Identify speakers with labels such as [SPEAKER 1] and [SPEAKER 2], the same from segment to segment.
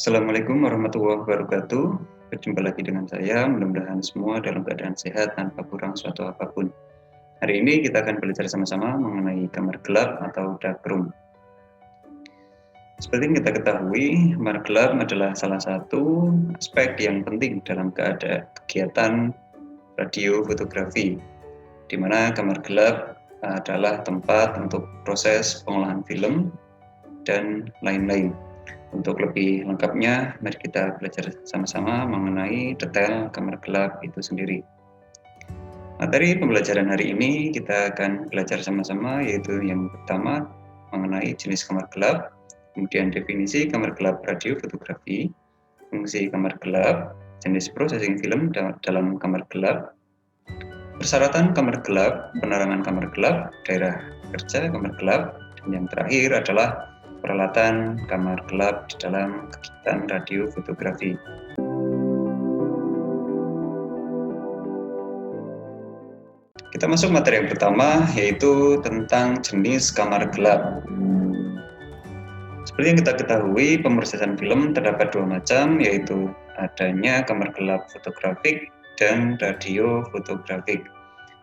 [SPEAKER 1] Assalamualaikum warahmatullahi wabarakatuh. Berjumpa lagi dengan saya, mudah-mudahan semua dalam keadaan sehat tanpa kurang suatu apapun. Hari ini kita akan belajar sama-sama mengenai kamar gelap atau dark room. Seperti yang kita ketahui, kamar gelap adalah salah satu aspek yang penting dalam kegiatan radio fotografi, di mana kamar gelap adalah tempat untuk proses pengolahan film dan lain-lain. Untuk lebih lengkapnya, mari kita belajar sama-sama mengenai detail kamar gelap itu sendiri. Materi pembelajaran hari ini kita akan belajar sama-sama, yaitu yang pertama mengenai jenis kamar gelap, kemudian definisi kamar gelap radio fotografi, fungsi kamar gelap, jenis processing film dalam kamar gelap, persyaratan kamar gelap, penerangan kamar gelap, daerah kerja kamar gelap, dan yang terakhir adalah peralatan kamar gelap di dalam kegiatan radio fotografi. Kita masuk materi yang pertama, yaitu tentang jenis kamar gelap. Seperti yang kita ketahui, pemrosesan film terdapat dua macam, yaitu adanya kamar gelap fotografik dan radio fotografik.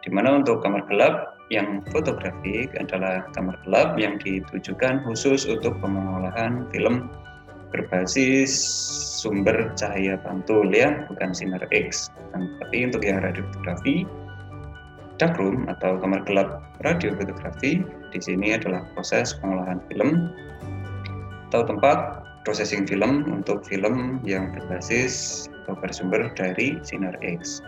[SPEAKER 1] Di mana untuk kamar gelap yang fotografik adalah kamar gelap yang ditujukan khusus untuk pengolahan film berbasis sumber cahaya pantul, ya, bukan sinar X. Tapi untuk yang radio fotografi, dark room atau kamar gelap radio fotografi, di sini adalah proses pengolahan film atau tempat processing film untuk film yang berbasis atau bersumber dari sinar X.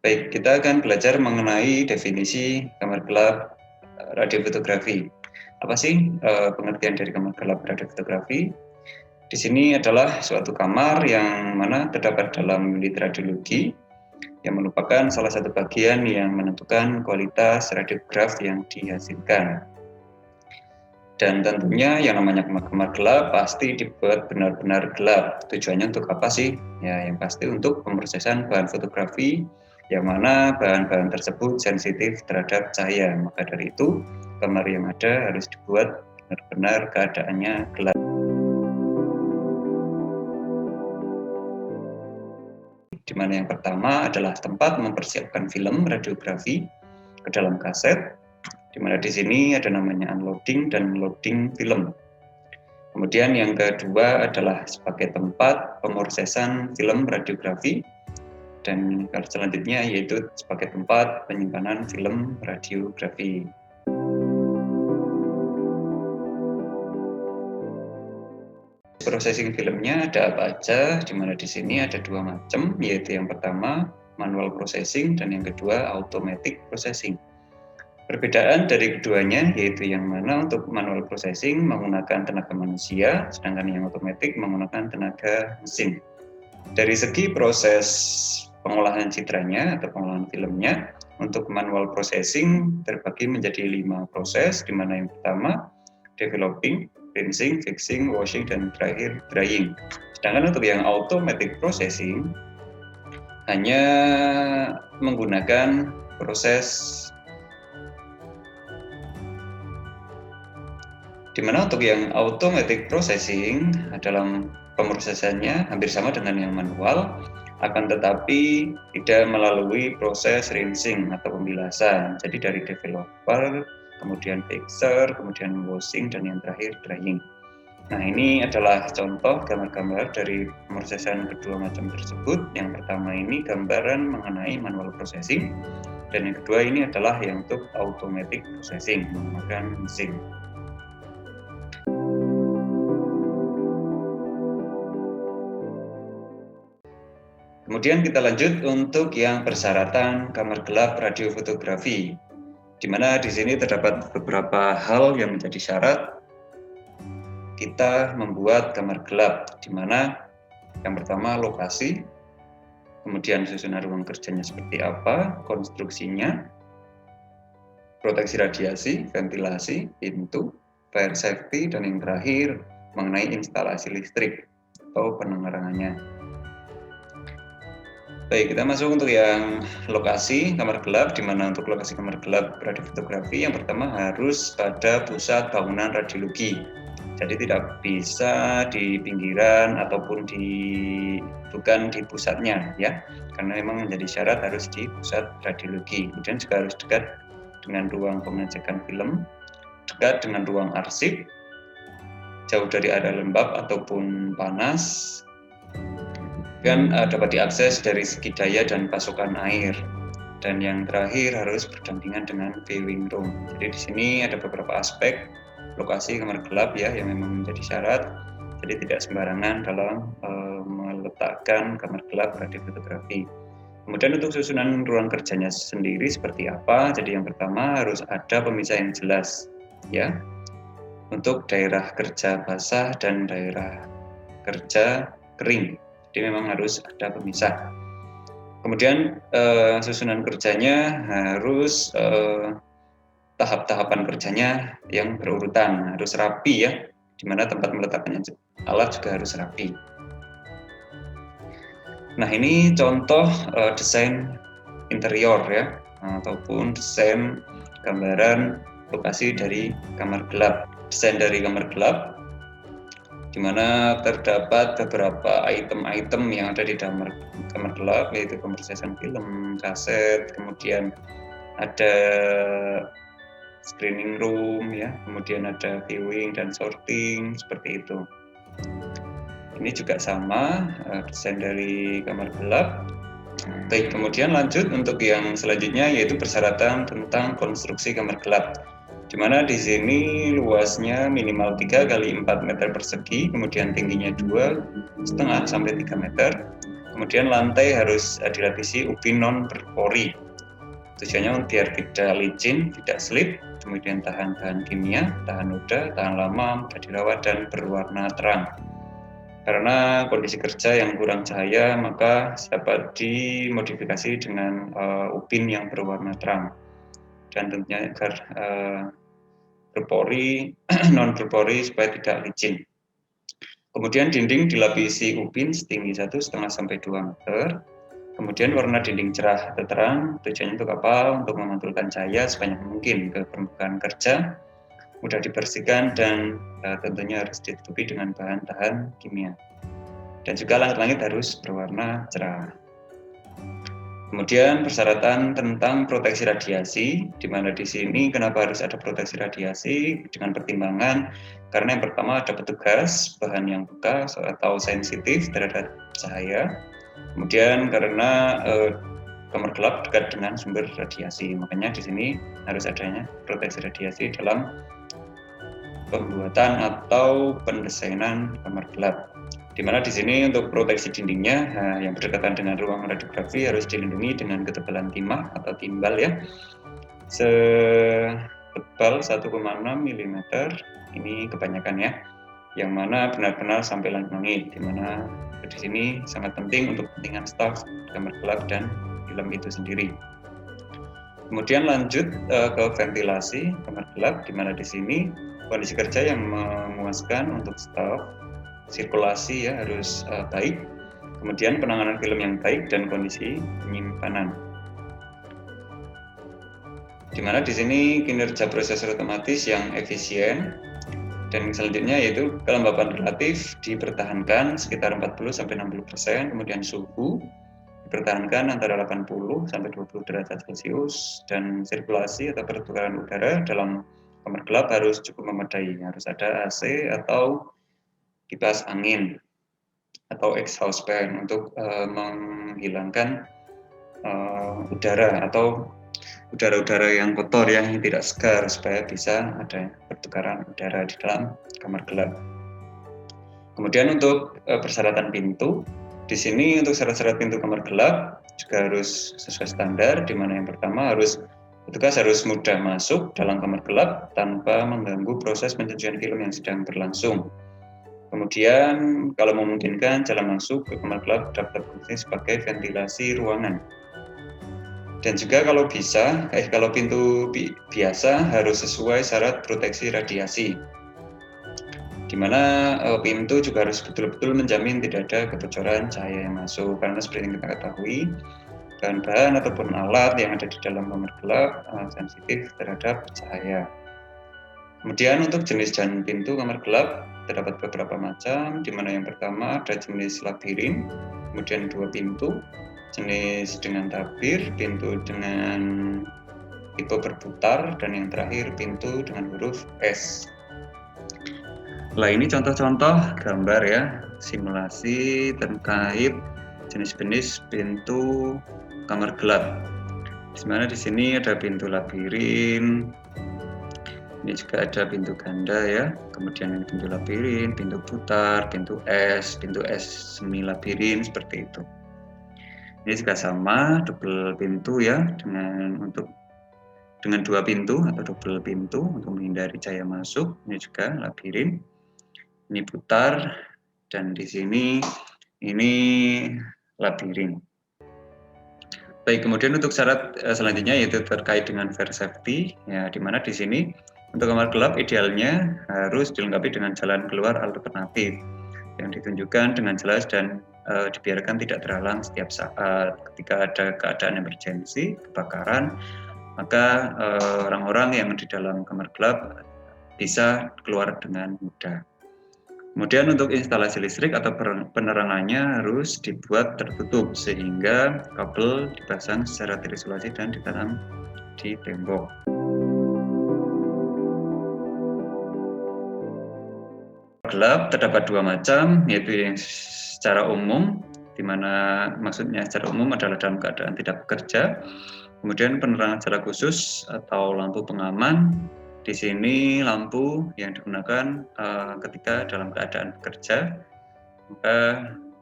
[SPEAKER 1] Baik, kita akan belajar mengenai definisi kamar gelap radio fotografi. Apa sih pengertian dari kamar gelap radio fotografi? Di sini adalah suatu kamar yang mana terdapat dalam unit radiologi yang merupakan salah satu bagian yang menentukan kualitas radiograf yang dihasilkan. Dan tentunya yang namanya kamar gelap pasti dibuat benar-benar gelap. Tujuannya untuk apa sih? Ya, yang pasti untuk pemrosesan bahan fotografi yang mana bahan-bahan tersebut sensitif terhadap cahaya. Maka dari itu, kamar yang ada harus dibuat benar-benar keadaannya gelap. Di mana yang pertama adalah tempat mempersiapkan film radiografi ke dalam kaset, di mana di sini ada namanya unloading dan loading film. Kemudian yang kedua adalah sebagai tempat pemrosesan film radiografi, dan selanjutnya yaitu sebagai tempat penyimpanan film radiografi. Processing filmnya ada apa aja? Di mana di sini ada dua macam, yaitu yang pertama manual processing dan yang kedua automatic processing. Perbedaan dari keduanya yaitu yang mana untuk manual processing menggunakan tenaga manusia, sedangkan yang automatic menggunakan tenaga mesin. Dari segi proses pengolahan citranya atau pengolahan filmnya, untuk manual processing terbagi menjadi 5 proses, di mana yang pertama developing, rinsing, fixing, washing, dan terakhir drying. Sedangkan untuk yang automatic processing hanya menggunakan proses di mana untuk yang automatic processing dalam pemrosesannya hampir sama dengan yang manual, akan tetapi tidak melalui proses rinsing atau pembilasan. Jadi dari developer, kemudian fixer, kemudian washing, dan yang terakhir drying. Nah, ini adalah contoh gambar-gambar dari pemrosesan kedua macam tersebut. Yang pertama ini gambaran mengenai manual processing, dan yang kedua ini adalah yang untuk automatic processing menggunakan mesin. Kemudian kita lanjut untuk yang persyaratan kamar gelap radio fotografi, di mana di sini terdapat beberapa hal yang menjadi syarat kita membuat kamar gelap, di mana yang pertama lokasi, kemudian susunan ruang kerjanya seperti apa, konstruksinya, proteksi radiasi, ventilasi, pintu, fire safety, dan yang terakhir mengenai instalasi listrik atau penerangannya. Baik, kita masuk untuk yang lokasi kamar gelap, di mana untuk lokasi kamar gelap radiofotografi yang pertama harus pada pusat bangunan radiologi. Jadi tidak bisa di pinggiran ataupun bukan di pusatnya ya, karena memang menjadi syarat harus di pusat radiologi. Kemudian juga harus dekat dengan ruang pengecekan film, dekat dengan ruang arsip, jauh dari area lembab ataupun panas, dan dapat diakses dari segi daya dan pasokan air. Dan yang terakhir harus berdampingan dengan viewing room. Jadi di sini ada beberapa aspek lokasi kamar gelap ya yang memang menjadi syarat. Jadi tidak sembarangan dalam meletakkan kamar gelap radiofotografi. Kemudian untuk susunan ruang kerjanya sendiri seperti apa? Jadi yang pertama harus ada pemisah yang jelas ya. Untuk daerah kerja basah dan daerah kerja kering. Jadi memang harus ada pemisah. Kemudian susunan kerjanya harus tahap-tahapan kerjanya yang berurutan, harus rapi ya, di mana tempat meletakkannya alat juga harus rapi. Nah ini contoh desain interior ya, ataupun desain gambaran lokasi dari kamar gelap. Desain dari kamar gelap di mana terdapat beberapa item-item yang ada di dalam kamar gelap, yaitu pemrosesan film, kaset, kemudian ada screening room ya, kemudian ada viewing dan sorting seperti itu. Ini juga sama desain dari kamar gelap. Baik, kemudian lanjut untuk yang selanjutnya yaitu persyaratan tentang konstruksi kamar gelap. Di mana di sini luasnya minimal 3 kali 4 meter persegi, kemudian tingginya 2,5 sampai 3 meter. Kemudian lantai harus dilapisi ubin non berpori. Tujuannya biar tidak licin, tidak slip, kemudian tahan bahan kimia, tahan noda, tahan lama, mudah dirawat dan berwarna terang. Karena kondisi kerja yang kurang cahaya, maka dapat dimodifikasi dengan ubin yang berwarna terang. Dan tentunya agar berpori, non berpori supaya tidak licin. Kemudian dinding dilapisi ubin setinggi 1,5 sampai 2 meter. Kemudian warna dinding cerah atau terang, tujuannya untuk apa? Untuk memantulkan cahaya sebanyak mungkin ke permukaan kerja, mudah dibersihkan dan tentunya harus ditutupi dengan bahan tahan kimia. Dan juga langit-langit harus berwarna cerah. Kemudian persyaratan tentang proteksi radiasi, di mana di sini kenapa harus ada proteksi radiasi dengan pertimbangan karena yang pertama ada petugas bahan yang bekas atau sensitif terhadap cahaya. Kemudian karena kamar gelap dekat dengan sumber radiasi, makanya di sini harus adanya proteksi radiasi dalam pembuatan atau pendesainan kamar gelap. Di mana di sini untuk proteksi dindingnya yang berdekatan dengan ruang radiografi harus dilindungi dengan ketebalan timah atau timbal ya, setebal 1,6 mm. Ini kebanyakan ya, yang mana benar-benar sampai langit-langit. Di mana di sini sangat penting untuk kepentingan staf kamar gelap dan film itu sendiri. Kemudian lanjut ke ventilasi kamar gelap, di mana di sini kondisi kerja yang memuaskan untuk staf, sirkulasi ya harus baik, kemudian penanganan film yang baik dan kondisi penyimpanan. Di mana di sini kinerja prosesor otomatis yang efisien, dan selanjutnya yaitu kelembapan relatif dipertahankan sekitar 40-60%, kemudian suhu dipertahankan antara 80 sampai 20 derajat Celcius, dan sirkulasi atau pertukaran udara dalam kamar gelap harus cukup memadai, harus ada AC atau kipas angin atau exhaust fan untuk menghilangkan udara atau udara-udara yang kotor yang tidak segar supaya bisa ada pertukaran udara di dalam kamar gelap. Kemudian untuk persyaratan pintu, di sini untuk syarat-syarat pintu kamar gelap juga harus sesuai standar, di mana yang pertama petugas harus mudah masuk dalam kamar gelap tanpa mengganggu proses pencucian film yang sedang berlangsung. Kemudian kalau memungkinkan jalan masuk ke kamar gelap dapat berfungsi sebagai ventilasi ruangan. Dan juga kalau bisa, kalau pintu biasa harus sesuai syarat proteksi radiasi. di mana pintu juga harus betul-betul menjamin tidak ada kebocoran cahaya yang masuk, karena seperti yang kita ketahui bahan-bahan ataupun alat yang ada di dalam kamar gelap sensitif terhadap cahaya. Kemudian untuk jenis dan pintu kamar gelap terdapat beberapa macam, di mana yang pertama ada jenis labirin, kemudian 2 pintu, jenis dengan tabir, pintu dengan tipe berputar, dan yang terakhir pintu dengan huruf S. Nah, ini contoh-contoh gambar ya, simulasi terkait jenis-jenis pintu kamar gelap. Di mana di sini ada pintu labirin, ini juga ada pintu ganda ya, kemudian ini pintu labirin, pintu putar, pintu S semi labirin, seperti itu. Ini juga sama, double pintu ya, dengan 2 pintu atau double pintu untuk menghindari cahaya masuk. Ini juga labirin, ini putar, dan di sini ini labirin. Baik, kemudian untuk syarat selanjutnya yaitu terkait dengan fire safety, ya, di mana di sini untuk kamar gelap idealnya harus dilengkapi dengan jalan keluar alternatif yang ditunjukkan dengan jelas dan dibiarkan tidak terhalang setiap saat ketika ada keadaan emergensi, kebakaran, maka orang-orang yang di dalam kamar gelap bisa keluar dengan mudah. Kemudian untuk instalasi listrik atau penerangannya harus dibuat tertutup sehingga kabel dipasang secara terisolasi dan ditanam di tembok. Gelap terdapat 2 macam, yaitu yang secara umum, di mana maksudnya secara umum adalah dalam keadaan tidak bekerja. Kemudian penerangan secara khusus atau lampu pengaman. Di sini lampu yang digunakan ketika dalam keadaan bekerja, maka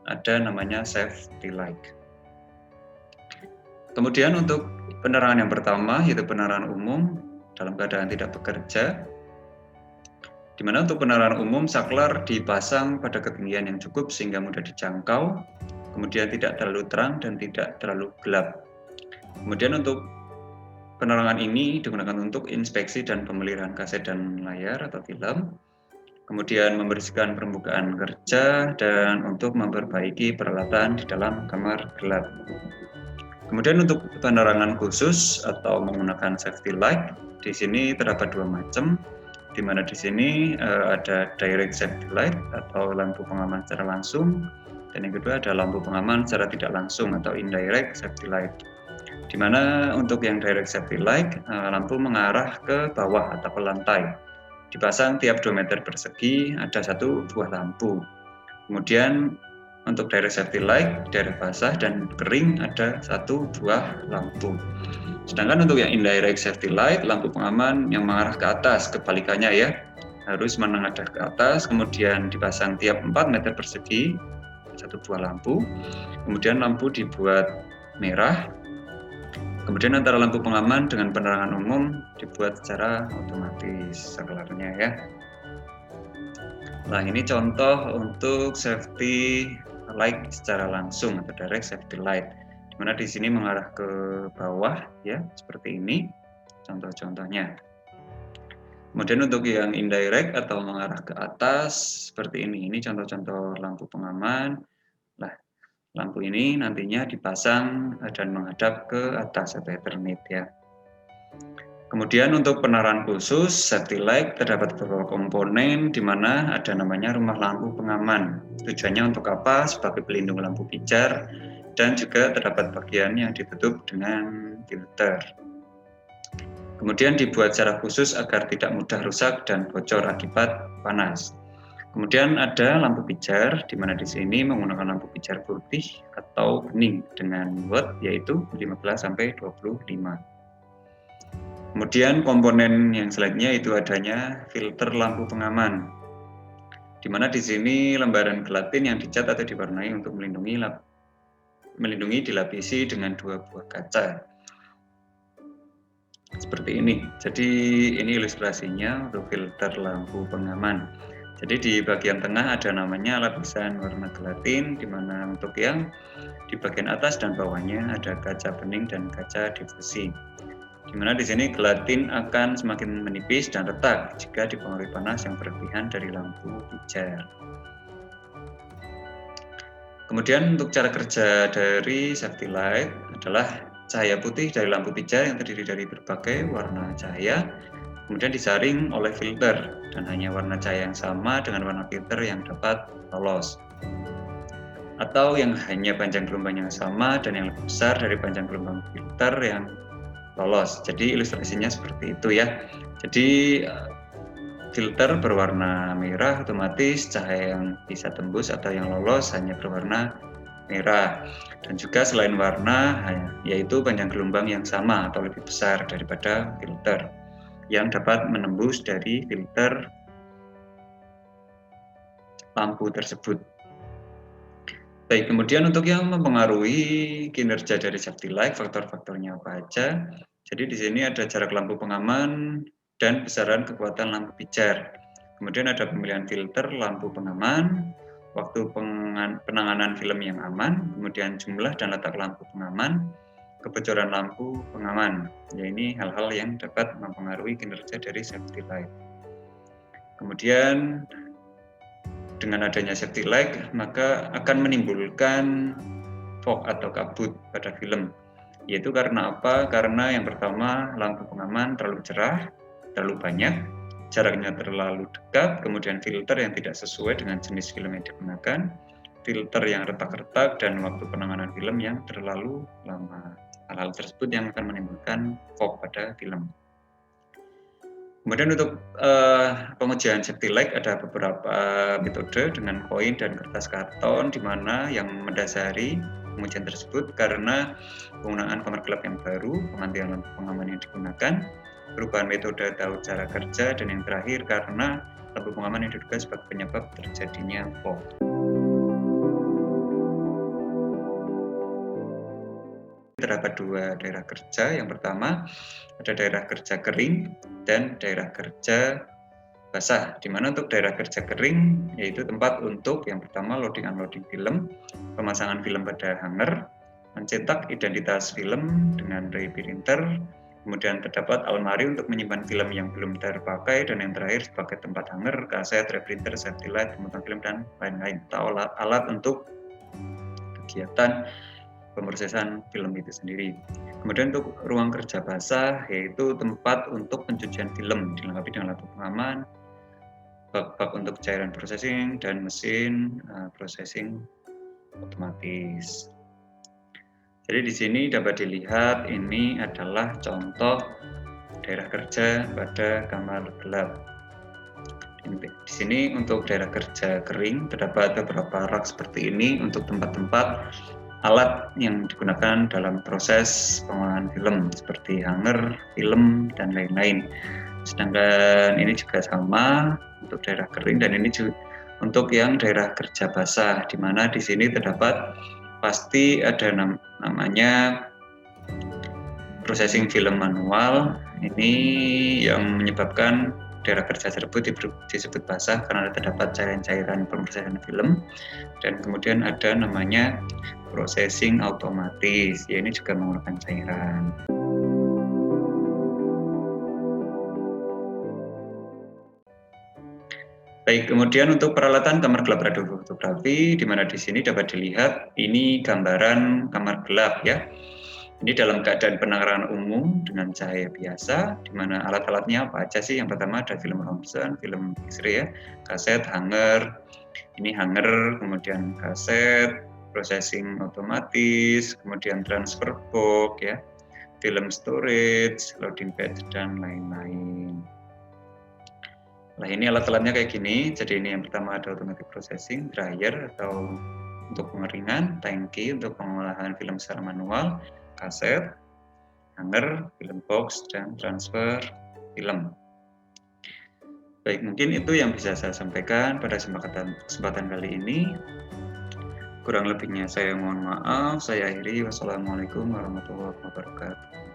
[SPEAKER 1] ada namanya safety light. Kemudian untuk penerangan yang pertama yaitu penerangan umum dalam keadaan tidak bekerja, di mana untuk penerangan umum saklar dipasang pada ketinggian yang cukup sehingga mudah dijangkau, kemudian tidak terlalu terang dan tidak terlalu gelap. Kemudian untuk penerangan ini digunakan untuk inspeksi dan pemeliharaan kaset dan layar atau film, kemudian membersihkan permukaan kerja, dan untuk memperbaiki peralatan di dalam kamar gelap. Kemudian untuk penerangan khusus atau menggunakan safety light, di sini terdapat 2 macam, di mana di sini ada direct safety light atau lampu pengaman secara langsung, dan yang kedua ada lampu pengaman secara tidak langsung atau indirect safety light. Di mana untuk yang direct safety light, lampu mengarah ke bawah atau ke lantai. Dipasang tiap 2 meter persegi, ada 1 buah lampu. Kemudian untuk direct safety light, direct basah dan kering ada 1 buah lampu. Sedangkan untuk yang indirect safety light, lampu pengaman yang mengarah ke atas, kebalikannya ya, harus menengadah ke atas, kemudian dipasang tiap 4 meter persegi, 1 buah lampu. Kemudian lampu dibuat merah. Kemudian antara lampu pengaman dengan penerangan umum dibuat secara otomatis saklarnya ya. Nah, ini contoh untuk safety light secara langsung atau direct safety light, di mana di sini mengarah ke bawah ya, seperti ini contoh-contohnya. Kemudian untuk yang indirect atau mengarah ke atas seperti ini contoh-contoh lampu pengaman. Nah, lampu ini nantinya dipasang dan menghadap ke atas atau Ethernet ya. Kemudian untuk penerangan khusus safety light terdapat beberapa komponen, di mana ada namanya rumah lampu pengaman. Tujuannya untuk apa? Sebagai pelindung lampu pijar, dan juga terdapat bagian yang ditutup dengan filter. Kemudian dibuat secara khusus agar tidak mudah rusak dan bocor akibat panas. Kemudian ada lampu pijar, di mana di sini menggunakan lampu pijar putih atau bening dengan watt yaitu 15 sampai 25. Kemudian komponen yang selanjutnya itu adanya filter lampu pengaman, di mana di sini lembaran gelatin yang dicat atau diwarnai untuk melindungi dilapisi dengan 2 buah kaca. Seperti ini. Jadi ini ilustrasinya untuk filter lampu pengaman. Jadi di bagian tengah ada namanya lapisan warna gelatin, di mana untuk yang di bagian atas dan bawahnya ada kaca bening dan kaca difusi. Di mana di sini gelatin akan semakin menipis dan retak jika dipengaruhi panas yang berlebihan dari lampu pijar. Kemudian untuk cara kerja dari safety light adalah cahaya putih dari lampu pijar yang terdiri dari berbagai warna cahaya, kemudian disaring oleh filter dan hanya warna cahaya yang sama dengan warna filter yang dapat lolos. Atau yang hanya panjang gelombang yang sama dan yang lebih besar dari panjang gelombang filter yang lolos. Jadi ilustrasinya seperti itu ya. Jadi filter berwarna merah otomatis cahaya yang bisa tembus atau yang lolos hanya berwarna merah. Dan juga selain warna yaitu panjang gelombang yang sama atau lebih besar daripada filter yang dapat menembus dari filter lampu tersebut. Baik, kemudian untuk yang mempengaruhi kinerja dari safety light, faktor-faktornya apa aja? Jadi di sini ada jarak lampu pengaman dan besaran kekuatan lampu pijar. Kemudian ada pemilihan filter lampu pengaman, waktu penanganan film yang aman, kemudian jumlah dan letak lampu pengaman, kebocoran lampu pengaman. Ya, ini hal-hal yang dapat mempengaruhi kinerja dari safety light. Kemudian dengan adanya safety light maka akan menimbulkan fog atau kabut pada film. Yaitu karena apa? Karena yang pertama lampu pengaman terlalu cerah, terlalu banyak, jaraknya terlalu dekat, kemudian filter yang tidak sesuai dengan jenis film yang digunakan, filter yang retak-retak, dan waktu penanganan film yang terlalu lama. Hal-hal tersebut yang akan menimbulkan fog pada film. Kemudian untuk pengujian safety light ada beberapa metode dengan koin dan kertas karton, di mana yang mendasari pengujian tersebut karena penggunaan kamar gelap yang baru, pengantian lampu pengaman yang digunakan, perubahan metode atau cara kerja, dan yang terakhir karena lampu pengaman yang diduga sebagai penyebab terjadinya fog. Terdapat dua daerah kerja. Yang pertama ada daerah kerja kering dan daerah kerja basah. Di mana untuk daerah kerja kering yaitu tempat untuk yang pertama loading unloading film, pemasangan film pada hanger, mencetak identitas film dengan ray printer, kemudian terdapat almari untuk menyimpan film yang belum terpakai, dan yang terakhir sebagai tempat hanger, kaset, ray printer, safety light, pemotong film, dan lain-lain atau alat untuk kegiatan pemrosesan film itu sendiri. Kemudian untuk ruang kerja basah yaitu tempat untuk pencucian film dilengkapi dengan lampu pengaman, bak-bak untuk cairan processing, dan mesin processing otomatis. Jadi di sini dapat dilihat ini adalah contoh daerah kerja pada kamar gelap. Di sini untuk daerah kerja kering terdapat beberapa rak seperti ini untuk tempat-tempat alat yang digunakan dalam proses pengolahan film seperti hanger, film, dan lain-lain. Sedangkan ini juga sama untuk daerah kering, dan ini juga untuk yang daerah kerja basah, di mana di sini terdapat pasti ada namanya processing film manual. Ini yang menyebabkan daerah kerja tersebut disebut basah karena terdapat cairan-cairan pemrosesan film, dan kemudian ada namanya processing otomatis, ya ini juga menggunakan cairan. Baik, kemudian untuk peralatan kamar gelap radiofotografi, di mana di sini dapat dilihat ini gambaran kamar gelap ya. Ini dalam keadaan penerangan umum dengan cahaya biasa, di mana alat-alatnya apa aja sih? Yang pertama ada film ronsen, film X-ray ya, kaset, hanger. Ini hanger, kemudian kaset, processing otomatis, kemudian transfer box ya, film storage, loading pad, dan lain-lain. Nah, ini alat-alatnya kayak gini. Jadi ini yang pertama ada automatic processing, dryer atau untuk pengeringan, tangki untuk pengolahan film secara manual, kaset, hanger, film box, dan transfer film. Baik, mungkin itu yang bisa saya sampaikan pada kesempatan kali ini. Kurang lebihnya saya mohon maaf. Saya akhiri. Wassalamualaikum warahmatullahi wabarakatuh.